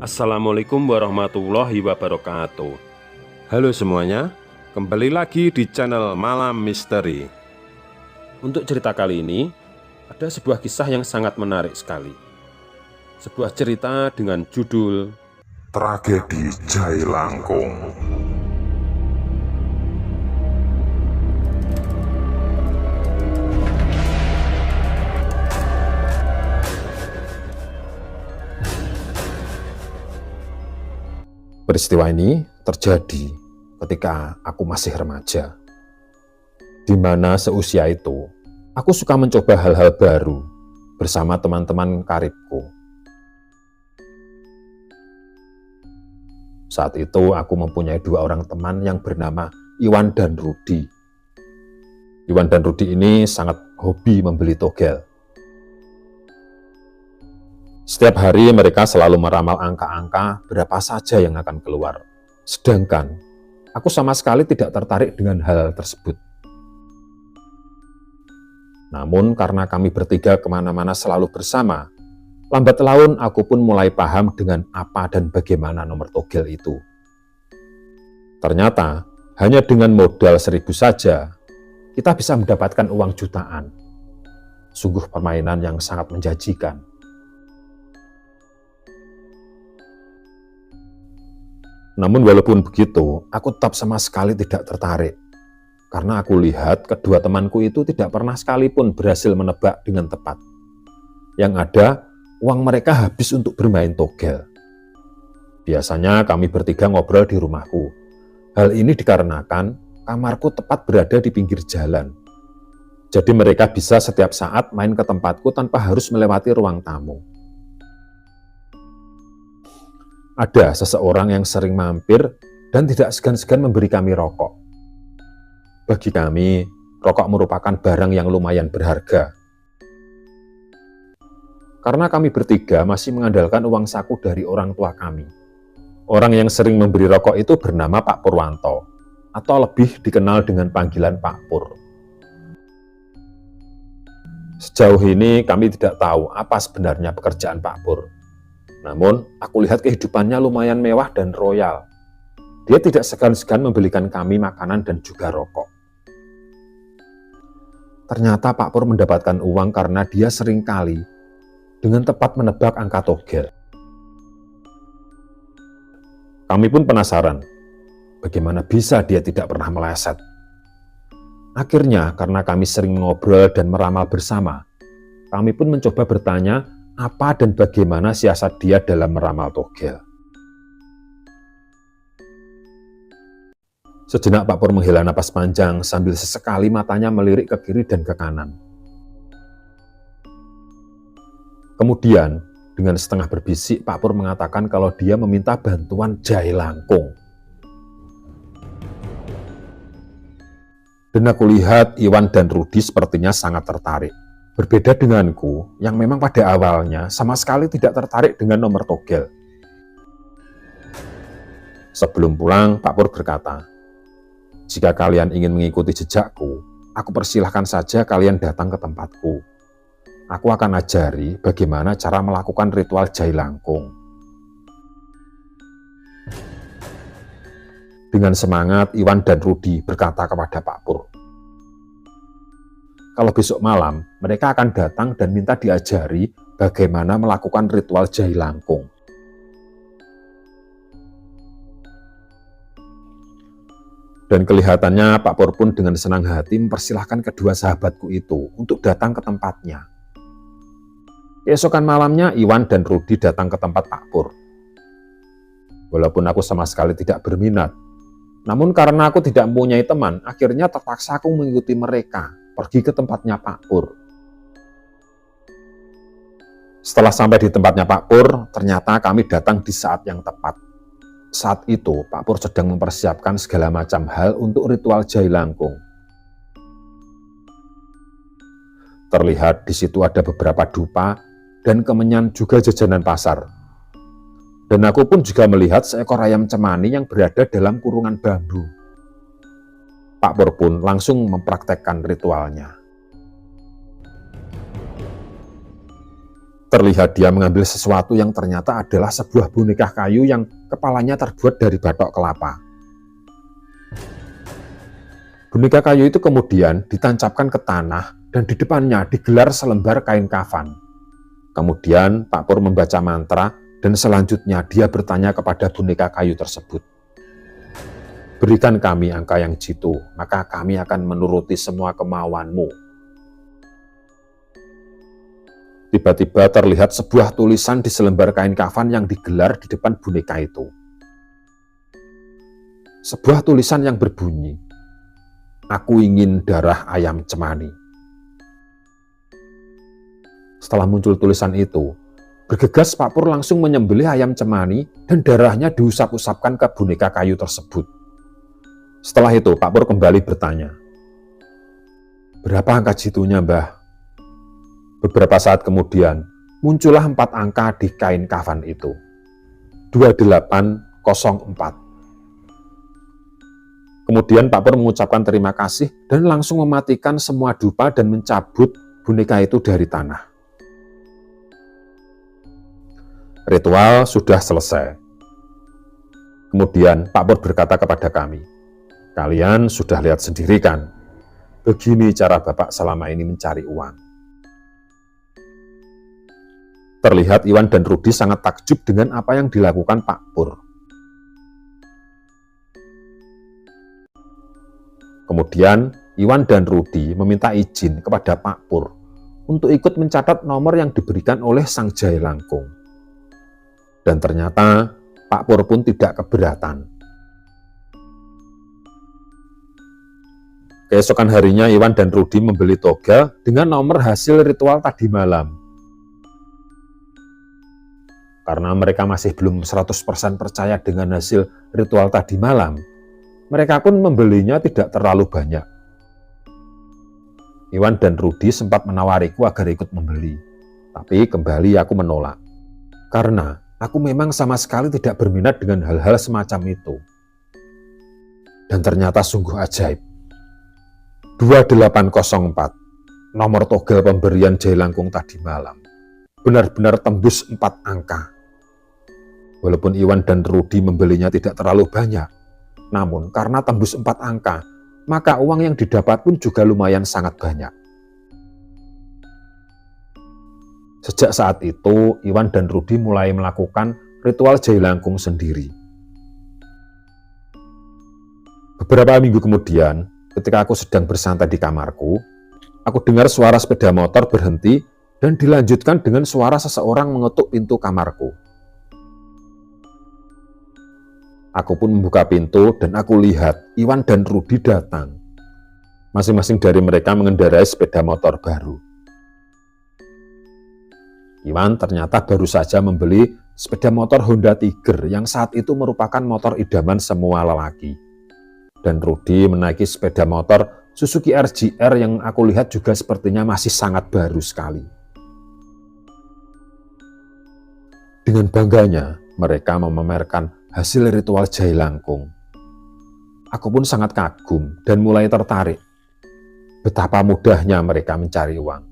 Assalamualaikum warahmatullahi wabarakatuh. Halo semuanya, kembali lagi di channel Malam Misteri. Untuk cerita kali ini, ada sebuah kisah yang sangat menarik sekali. Sebuah cerita dengan judul Tragedi Jailangkung. Peristiwa ini terjadi ketika aku masih remaja, di mana seusia itu aku suka mencoba hal-hal baru bersama teman-teman karibku. Saat itu aku mempunyai dua orang teman yang bernama Iwan dan Rudi. Iwan dan Rudi ini sangat hobi membeli togel. Setiap hari mereka selalu meramal angka-angka berapa saja yang akan keluar. Sedangkan aku sama sekali tidak tertarik dengan hal tersebut. Namun karena kami bertiga kemana-mana selalu bersama, lambat laun aku pun mulai paham dengan apa dan bagaimana nomor togel itu. Ternyata hanya dengan modal 1.000 saja, kita bisa mendapatkan uang jutaan. Sungguh permainan yang sangat menjanjikan. Namun walaupun begitu, aku tetap sama sekali tidak tertarik. Karena aku lihat kedua temanku itu tidak pernah sekalipun berhasil menebak dengan tepat. Yang ada, uang mereka habis untuk bermain togel. Biasanya kami bertiga ngobrol di rumahku. Hal ini dikarenakan kamarku tepat berada di pinggir jalan. Jadi mereka bisa setiap saat main ke tempatku tanpa harus melewati ruang tamu. Ada seseorang yang sering mampir dan tidak segan-segan memberi kami rokok. Bagi kami, rokok merupakan barang yang lumayan berharga. Karena kami bertiga masih mengandalkan uang saku dari orang tua kami. Orang yang sering memberi rokok itu bernama Pak Purwanto, atau lebih dikenal dengan panggilan Pak Pur. Sejauh ini kami tidak tahu apa sebenarnya pekerjaan Pak Pur. Namun, aku lihat kehidupannya lumayan mewah dan royal. Dia tidak segan-segan membelikan kami makanan dan juga rokok. Ternyata Pak Pur mendapatkan uang karena dia seringkali dengan tepat menebak angka togel. Kami pun penasaran, bagaimana bisa dia tidak pernah meleset. Akhirnya, karena kami sering mengobrol dan meramal bersama, kami pun mencoba bertanya apa dan bagaimana siasat dia dalam meramal togel. Sejenak Pak Pur menghela napas panjang sambil sesekali matanya melirik ke kiri dan ke kanan. Kemudian, dengan setengah berbisik, Pak Pur mengatakan kalau dia meminta bantuan Jailangkung. Dan aku lihat Iwan dan Rudi sepertinya sangat tertarik. Berbeda denganku, yang memang pada awalnya sama sekali tidak tertarik dengan nomor togel. Sebelum pulang, Pak Pur berkata, "Jika kalian ingin mengikuti jejakku, aku persilahkan saja kalian datang ke tempatku. Aku akan ajari bagaimana cara melakukan ritual Jailangkung." Dengan semangat, Iwan dan Rudi berkata kepada Pak Pur, kalau besok malam mereka akan datang dan minta diajari bagaimana melakukan ritual Jailangkung. Dan kelihatannya Pak Pur pun dengan senang hati mempersilahkan kedua sahabatku itu untuk datang ke tempatnya. Keesokan malamnya Iwan dan Rudi datang ke tempat Pak Pur. Walaupun aku sama sekali tidak berminat, namun karena aku tidak mempunyai teman, akhirnya terpaksa aku mengikuti mereka pergi ke tempatnya Pak Pur. Setelah sampai di tempatnya Pak Pur, ternyata kami datang di saat yang tepat. Saat itu, Pak Pur sedang mempersiapkan segala macam hal untuk ritual Jailangkung. Terlihat di situ ada beberapa dupa dan kemenyan juga jajanan pasar. Dan aku pun juga melihat seekor ayam cemani yang berada dalam kurungan bambu. Pak Pur pun langsung mempraktekkan ritualnya. Terlihat dia mengambil sesuatu yang ternyata adalah sebuah boneka kayu yang kepalanya terbuat dari batok kelapa. Boneka kayu itu kemudian ditancapkan ke tanah dan di depannya digelar selembar kain kafan. Kemudian Pak Pur membaca mantra dan selanjutnya dia bertanya kepada boneka kayu tersebut. Berikan kami angka yang jitu, maka kami akan menuruti semua kemauanmu. Tiba-tiba terlihat sebuah tulisan di selembar kain kafan yang digelar di depan boneka itu. Sebuah tulisan yang berbunyi, "Aku ingin darah ayam cemani." Setelah muncul tulisan itu, bergegas Pak Pur langsung menyembelih ayam cemani dan darahnya diusap-usapkan ke boneka kayu tersebut. Setelah itu Pak Pur kembali bertanya, "Berapa angka jitunya, Mbah?" Beberapa saat kemudian, muncullah 4 angka di kain kafan itu. 2804. Kemudian Pak Pur mengucapkan terima kasih dan langsung mematikan semua dupa dan mencabut boneka itu dari tanah. Ritual sudah selesai. Kemudian Pak Pur berkata kepada kami, "Kalian sudah lihat sendiri kan? Begini cara Bapak selama ini mencari uang." Terlihat Iwan dan Rudi sangat takjub dengan apa yang dilakukan Pak Pur. Kemudian Iwan dan Rudi meminta izin kepada Pak Pur untuk ikut mencatat nomor yang diberikan oleh Sang Jai Langkung. Dan ternyata Pak Pur pun tidak keberatan. Keesokan harinya Iwan dan Rudi membeli toga dengan nomor hasil ritual tadi malam. Karena mereka masih belum 100% percaya dengan hasil ritual tadi malam, mereka pun membelinya tidak terlalu banyak. Iwan dan Rudi sempat menawariku agar ikut membeli, tapi kembali aku menolak. Karena aku memang sama sekali tidak berminat dengan hal-hal semacam itu. Dan ternyata sungguh ajaib. 2804, nomor togel pemberian Jai Langkung tadi malam, benar-benar tembus 4 angka. Walaupun Iwan dan Rudi membelinya tidak terlalu banyak, namun karena tembus 4 angka, maka uang yang didapat pun juga lumayan sangat banyak. Sejak saat itu, Iwan dan Rudi mulai melakukan ritual Jai Langkung sendiri. Beberapa minggu kemudian, ketika aku sedang bersantai di kamarku, aku dengar suara sepeda motor berhenti dan dilanjutkan dengan suara seseorang mengetuk pintu kamarku. Aku pun membuka pintu dan aku lihat Iwan dan Rudi datang. Masing-masing dari mereka mengendarai sepeda motor baru. Iwan ternyata baru saja membeli sepeda motor Honda Tiger yang saat itu merupakan motor idaman semua lelaki. Dan Rudi menaiki sepeda motor Suzuki RGR yang aku lihat juga sepertinya masih sangat baru sekali. Dengan bangganya, mereka memamerkan hasil ritual Jai Langkung. Aku pun sangat kagum dan mulai tertarik. Betapa mudahnya mereka mencari uang.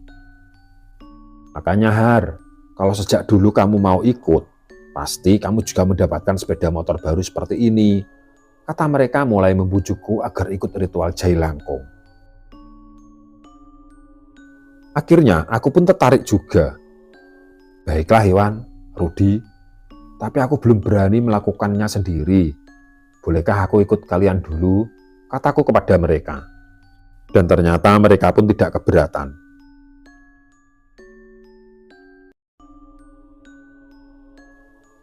Makanya Har, kalau sejak dulu kamu mau ikut, pasti kamu juga mendapatkan sepeda motor baru seperti ini. Kata mereka mulai membujukku agar ikut ritual Jai Langkung. Akhirnya aku pun tertarik juga. Baiklah Iwan, Rudi, tapi aku belum berani melakukannya sendiri. Bolehkah aku ikut kalian dulu? Kataku kepada mereka. Dan ternyata mereka pun tidak keberatan.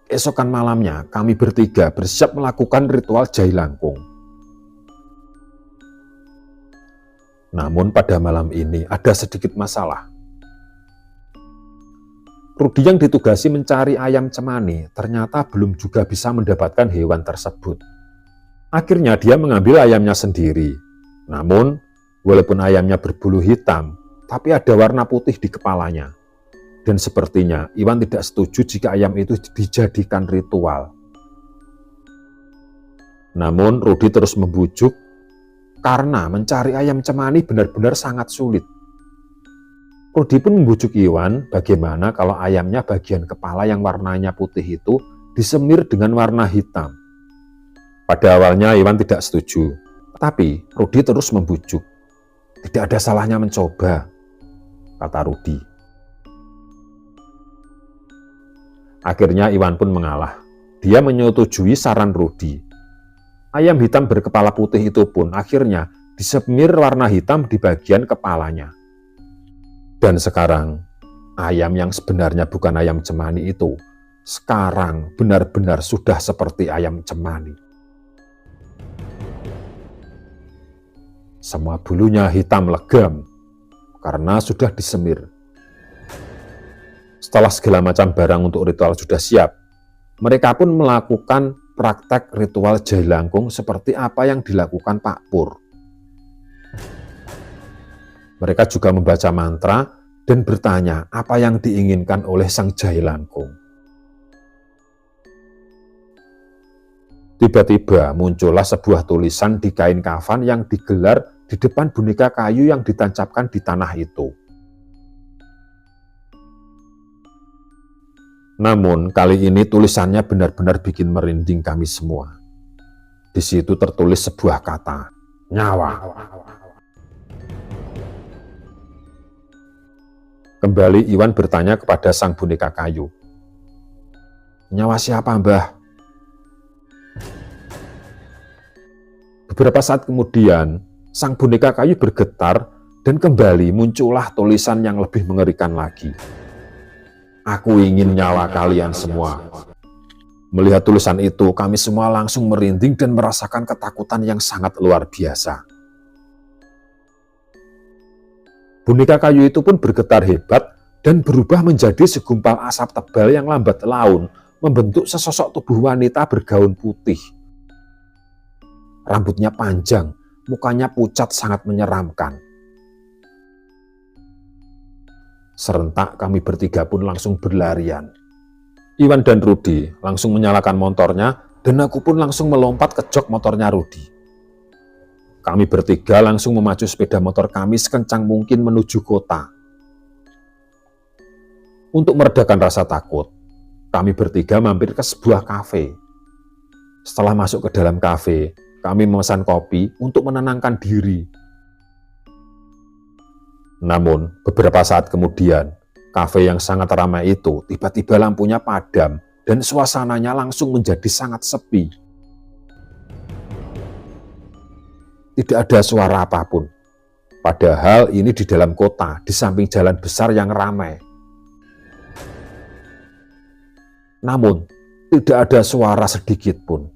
Keesokan malamnya, kami bertiga bersiap melakukan ritual Jai Langkung. Namun pada malam ini ada sedikit masalah. Rudi yang ditugasi mencari ayam cemani ternyata belum juga bisa mendapatkan hewan tersebut. Akhirnya dia mengambil ayamnya sendiri. Namun, walaupun ayamnya berbulu hitam, tapi ada warna putih di kepalanya. Dan sepertinya Iwan tidak setuju jika ayam itu dijadikan ritual. Namun Rudi terus membujuk karena mencari ayam cemani benar-benar sangat sulit. Rudi pun membujuk Iwan bagaimana kalau ayamnya bagian kepala yang warnanya putih itu disemir dengan warna hitam. Pada awalnya Iwan tidak setuju, tapi Rudi terus membujuk. Tidak ada salahnya mencoba, kata Rudi. Akhirnya Iwan pun mengalah. Dia menyetujui saran Rudi. Ayam hitam berkepala putih itu pun akhirnya disemir warna hitam di bagian kepalanya. Dan sekarang, ayam yang sebenarnya bukan ayam cemani itu, sekarang benar-benar sudah seperti ayam cemani. Semua bulunya hitam legam, karena sudah disemir. Setelah segala macam barang untuk ritual sudah siap, mereka pun melakukan praktek ritual jailangkung seperti apa yang dilakukan Pak Pur. Mereka juga membaca mantra dan bertanya apa yang diinginkan oleh sang jailangkung. Tiba-tiba muncullah sebuah tulisan di kain kafan yang digelar di depan boneka kayu yang ditancapkan di tanah itu. Namun kali ini tulisannya benar-benar bikin merinding kami semua. Di situ tertulis sebuah kata, nyawa. Kembali Iwan bertanya kepada sang boneka kayu. Nyawa siapa, Mbah? Beberapa saat kemudian, sang boneka kayu bergetar dan kembali muncullah tulisan yang lebih mengerikan lagi. Aku ingin nyawa kalian semua. Melihat tulisan itu, kami semua langsung merinding dan merasakan ketakutan yang sangat luar biasa. Boneka kayu itu pun bergetar hebat dan berubah menjadi segumpal asap tebal yang lambat laun membentuk sesosok tubuh wanita bergaun putih. Rambutnya panjang, mukanya pucat sangat menyeramkan. Serentak kami bertiga pun langsung berlarian. Iwan dan Rudi langsung menyalakan motornya dan aku pun langsung melompat ke jok motornya Rudi. Kami bertiga langsung memacu sepeda motor kami sekencang mungkin menuju kota. Untuk meredakan rasa takut, kami bertiga mampir ke sebuah kafe. Setelah masuk ke dalam kafe, kami memesan kopi untuk menenangkan diri. Namun, beberapa saat kemudian, kafe yang sangat ramai itu tiba-tiba lampunya padam dan suasananya langsung menjadi sangat sepi. Tidak ada suara apapun. Padahal ini di dalam kota, di samping jalan besar yang ramai. Namun, tidak ada suara sedikit pun.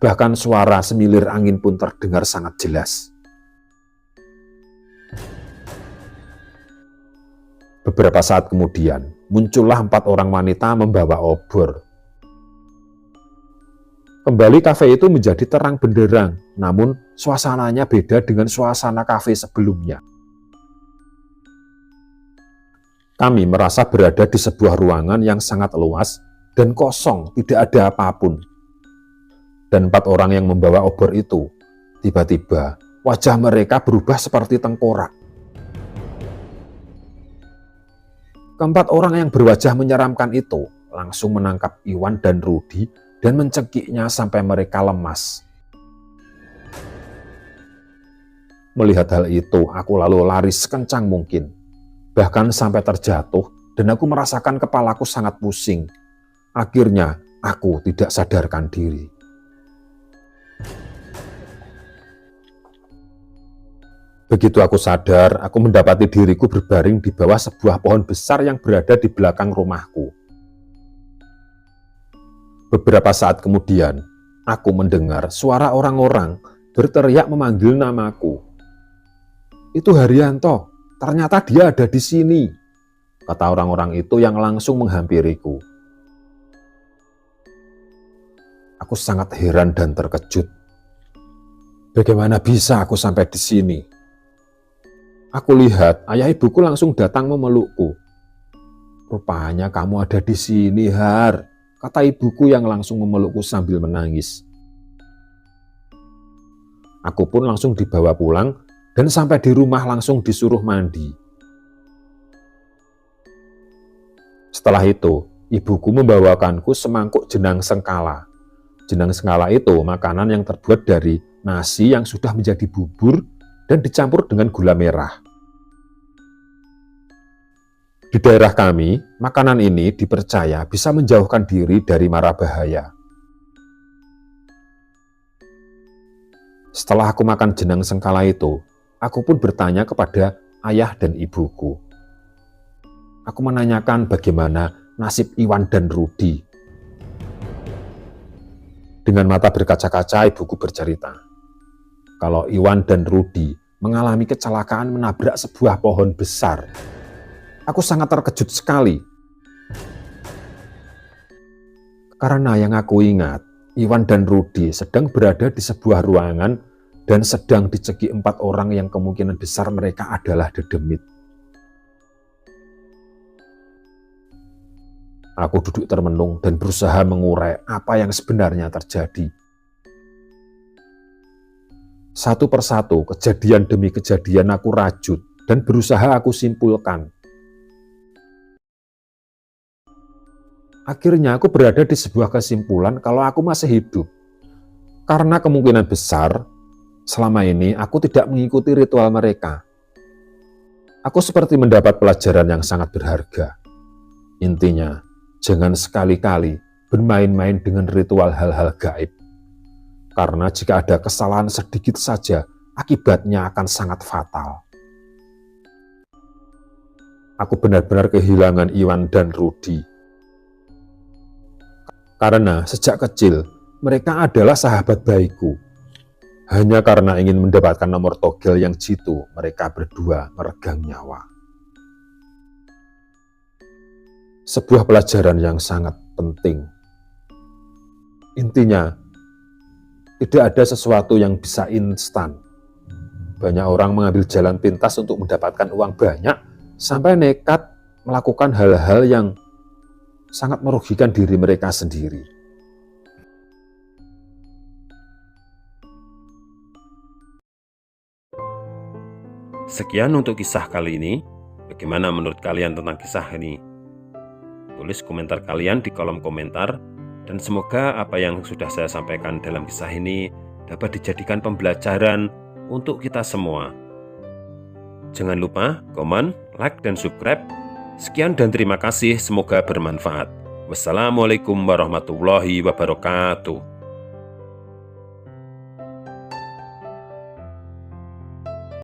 Bahkan suara semilir angin pun terdengar sangat jelas. Beberapa saat kemudian, muncullah 4 orang wanita membawa obor. Kembali kafe itu menjadi terang benderang, namun suasananya beda dengan suasana kafe sebelumnya. Kami merasa berada di sebuah ruangan yang sangat luas dan kosong, tidak ada apapun. Dan 4 orang yang membawa obor itu, tiba-tiba wajah mereka berubah seperti tengkorak. Keempat orang yang berwajah menyeramkan itu langsung menangkap Iwan dan Rudi dan mencekiknya sampai mereka lemas. Melihat hal itu, aku lalu lari sekencang mungkin, bahkan sampai terjatuh dan aku merasakan kepalaku sangat pusing. Akhirnya, aku tidak sadarkan diri. Begitu aku sadar, aku mendapati diriku berbaring di bawah sebuah pohon besar yang berada di belakang rumahku. Beberapa saat kemudian, aku mendengar suara orang-orang berteriak memanggil namaku. Itu Haryanto, ternyata dia ada di sini, kata orang-orang itu yang langsung menghampiriku. Aku sangat heran dan terkejut. Bagaimana bisa aku sampai di sini? Aku lihat ayah ibuku langsung datang memelukku. Rupanya kamu ada di sini, Har, kata ibuku yang langsung memelukku sambil menangis. Aku pun langsung dibawa pulang dan sampai di rumah langsung disuruh mandi. Setelah itu, ibuku membawakanku semangkuk jenang sengkala. Jenang sengkala itu makanan yang terbuat dari nasi yang sudah menjadi bubur dan dicampur dengan gula merah. Di daerah kami, makanan ini dipercaya bisa menjauhkan diri dari mara bahaya. Setelah aku makan jenang sengkala itu, aku pun bertanya kepada ayah dan ibuku. Aku menanyakan bagaimana nasib Iwan dan Rudi. Dengan mata berkaca-kaca, ibuku bercerita kalau Iwan dan Rudi mengalami kecelakaan menabrak sebuah pohon besar. Aku sangat terkejut sekali. Karena yang aku ingat, Iwan dan Rudi sedang berada di sebuah ruangan dan sedang dicekik 4 orang yang kemungkinan besar mereka adalah dedemit. Aku duduk termenung dan berusaha mengurai apa yang sebenarnya terjadi. Satu persatu, kejadian demi kejadian aku rajut dan berusaha aku simpulkan. Akhirnya aku berada di sebuah kesimpulan kalau aku masih hidup. Karena kemungkinan besar, selama ini aku tidak mengikuti ritual mereka. Aku seperti mendapat pelajaran yang sangat berharga. Intinya, jangan sekali-kali bermain-main dengan ritual hal-hal gaib. Karena jika ada kesalahan sedikit saja, akibatnya akan sangat fatal. Aku benar-benar kehilangan Iwan dan Rudi. Karena sejak kecil, mereka adalah sahabat baikku. Hanya karena ingin mendapatkan nomor togel yang jitu, mereka berdua meregang nyawa. Sebuah pelajaran yang sangat penting. Intinya, tidak ada sesuatu yang bisa instan. Banyak orang mengambil jalan pintas untuk mendapatkan uang banyak, sampai nekat melakukan hal-hal yang sangat merugikan diri mereka sendiri. Sekian untuk kisah kali ini. Bagaimana menurut kalian tentang kisah ini? Tulis komentar kalian di kolom komentar, dan semoga apa yang sudah saya sampaikan dalam kisah ini dapat dijadikan pembelajaran untuk kita semua. Jangan lupa komen, like, dan subscribe. Sekian dan terima kasih, semoga bermanfaat. Wassalamualaikum warahmatullahi wabarakatuh.